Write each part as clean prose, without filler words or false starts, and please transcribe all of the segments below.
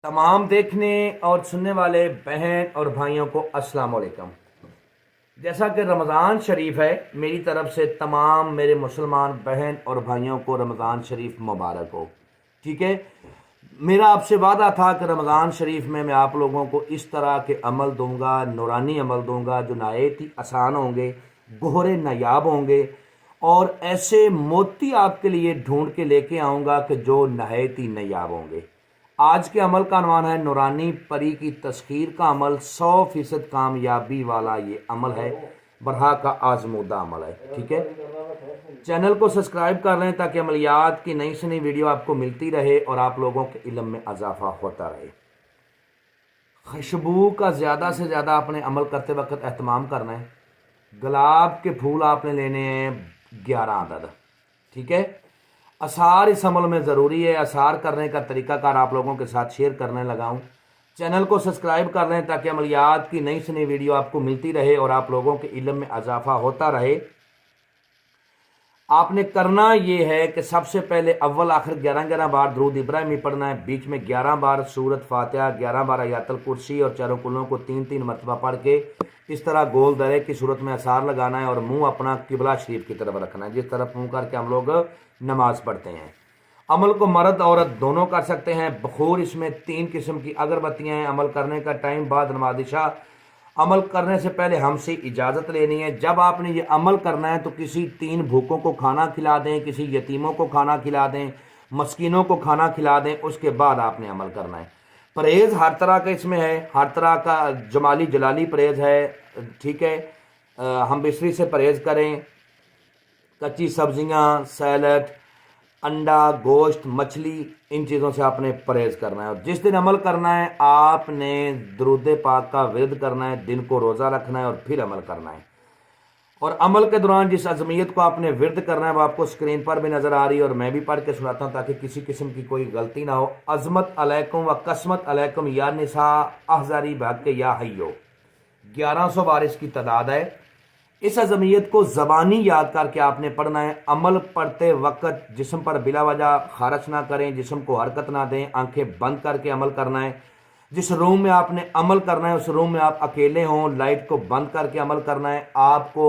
تمام دیکھنے اور سننے والے بہن اور بھائیوں کو السلام علیکم۔ جیسا کہ رمضان شریف ہے، میری طرف سے تمام میرے مسلمان بہن اور بھائیوں کو رمضان شریف مبارک ہو۔ ٹھیک ہے، میرا آپ سے وعدہ تھا کہ رمضان شریف میں آپ لوگوں کو اس طرح کے عمل دوں گا، نورانی عمل دوں گا جو نہایت ہی آسان ہوں گے، گہرے نایاب ہوں گے، اور ایسے موتی آپ کے لیے ڈھونڈ کے لے کے آؤں گا کہ جو نہایت ہی نایاب ہوں گے۔ آج کے عمل کا عنوان ہے نورانی پری کی تسخیر کا عمل، 100% کامیابی والا یہ عمل ہے، برہا کا آزمودہ عمل ہے۔ ٹھیک ہے، چینل کو سبسکرائب کر لیں تاکہ عملیات کی نئی سے نئی ویڈیو آپ کو ملتی رہے اور آپ لوگوں کے علم میں اضافہ ہوتا رہے۔ خوشبو کا زیادہ سے زیادہ اپنے عمل کرتے وقت اہتمام کرنا ہے۔ گلاب کے پھول آپ نے لینے ہیں 11 عدد۔ ٹھیک ہے، اثار اس عمل میں ضروری ہے۔ اثار کرنے کا طریقہ کار آپ لوگوں کے ساتھ شیئر کرنے لگا ہوں۔ چینل کو سبسکرائب کر لیں تاکہ عملیات کی نئی سے نئی ویڈیو آپ کو ملتی رہے اور آپ لوگوں کے علم میں اضافہ ہوتا رہے۔ آپ نے کرنا یہ ہے کہ سب سے پہلے اول آخر 11 بار درود ابراہیمی پڑھنا ہے، بیچ میں 11 بار سورت فاتحہ، 11 بار آیات الکرسی اور چاروں کلوں کو 3 مرتبہ پڑھ کے اس طرح گول درے کی صورت میں اثار لگانا ہے اور منہ اپنا قبلہ شریف کی طرف رکھنا ہے، جس طرف منہ کر کے ہم لوگ نماز پڑھتے ہیں۔ عمل کو مرد عورت دونوں کر سکتے ہیں۔ بخور اس میں 3 قسم کی اگربتیاں ہیں۔ عمل کرنے کا ٹائم بعد نماز عشاء۔ عمل کرنے سے پہلے ہم سے اجازت لینی ہے۔ جب آپ نے یہ عمل کرنا ہے تو کسی 3 بھوکوں کو کھانا کھلا دیں، کسی یتیموں کو کھانا کھلا دیں، مسکینوں کو کھانا کھلا دیں، اس کے بعد آپ نے عمل کرنا ہے۔ پرہیز ہر طرح کا اس میں ہے، ہر طرح کا جمالی جلالی پرہیز ہے۔ ٹھیک ہے، ہم بسری سے پرہیز کریں، کچی سبزیاں، سیلڈ، انڈا، گوشت، مچھلی، ان چیزوں سے آپ نے پرہیز کرنا ہے۔ اور جس دن عمل کرنا ہے آپ نے درود پاک کا ورد کرنا ہے، دن کو روزہ رکھنا ہے اور پھر عمل کرنا ہے۔ اور عمل کے دوران جس عظمیت کو آپ نے ورد کرنا ہے وہ آپ کو سکرین پر بھی نظر آ رہی ہے اور میں بھی پڑھ کے سناتا ہوں تاکہ کسی قسم کی کوئی غلطی نہ ہو۔ عظمت علیکم و قسمت علیکم یا نساء احذری بحق یا حیو، 1100 بار اس کی تعداد ہے۔ اس عظمیت کو زبانی یاد کر کے آپ نے پڑھنا ہے۔ عمل پڑھتے وقت جسم پر بلا وجہ خارش نہ کریں، جسم کو حرکت نہ دیں، آنکھیں بند کر کے عمل کرنا ہے۔ جس روم میں آپ نے عمل کرنا ہے اس روم میں آپ اکیلے ہوں، لائٹ کو بند کر کے عمل کرنا ہے۔ آپ کو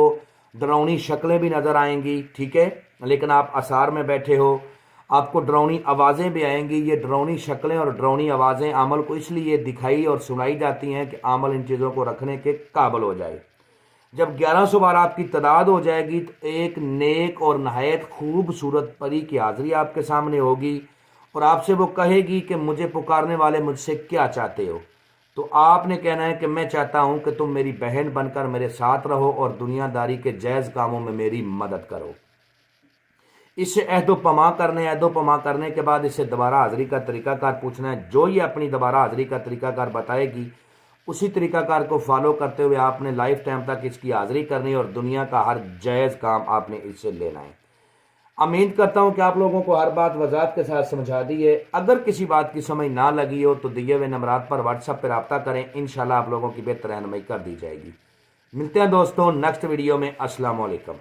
ڈراؤنی شکلیں بھی نظر آئیں گی، ٹھیک ہے، لیکن آپ اثار میں بیٹھے ہو، آپ کو ڈراؤنی آوازیں بھی آئیں گی۔ یہ ڈراؤنی شکلیں اور ڈراؤنی آوازیں عمل کو اس لیے دکھائی اور سنائی جاتی ہیں کہ عمل ان چیزوں کو رکھنے کے قابل ہو جائے۔ جب 1100 بار آپ کی تعداد ہو جائے گی تو ایک نیک اور نہایت خوبصورت پری کی حاضری آپ کے سامنے ہوگی اور آپ سے وہ کہے گی کہ مجھے پکارنے والے مجھ سے کیا چاہتے ہو؟ تو آپ نے کہنا ہے کہ میں چاہتا ہوں کہ تم میری بہن بن کر میرے ساتھ رہو اور دنیا داری کے جائز کاموں میں میری مدد کرو۔ اس سے عہد و پما کرنے کے بعد اس سے دوبارہ حاضری کا طریقہ کار پوچھنا ہے۔ جو یہ اپنی دوبارہ حاضری کا طریقہ کار بتائے گی اسی طریقہ کار کو فالو کرتے ہوئے آپ نے لائف ٹائم تک اس کی حاضری کرنی اور دنیا کا ہر جائز کام آپ نے اس سے لینا ہے۔ امید کرتا ہوں کہ آپ لوگوں کو ہر بات وضاحت کے ساتھ سمجھا دی ہے۔ اگر کسی بات کی سمجھ نہ لگی ہو تو دیے ہوئے نمبرات پر واٹس ایپ پہ رابطہ کریں، انشاءاللہ آپ لوگوں کی بہتر رہنمائی کر دی جائے گی۔ ملتے ہیں دوستوں نیکسٹ ویڈیو میں۔ السلام علیکم۔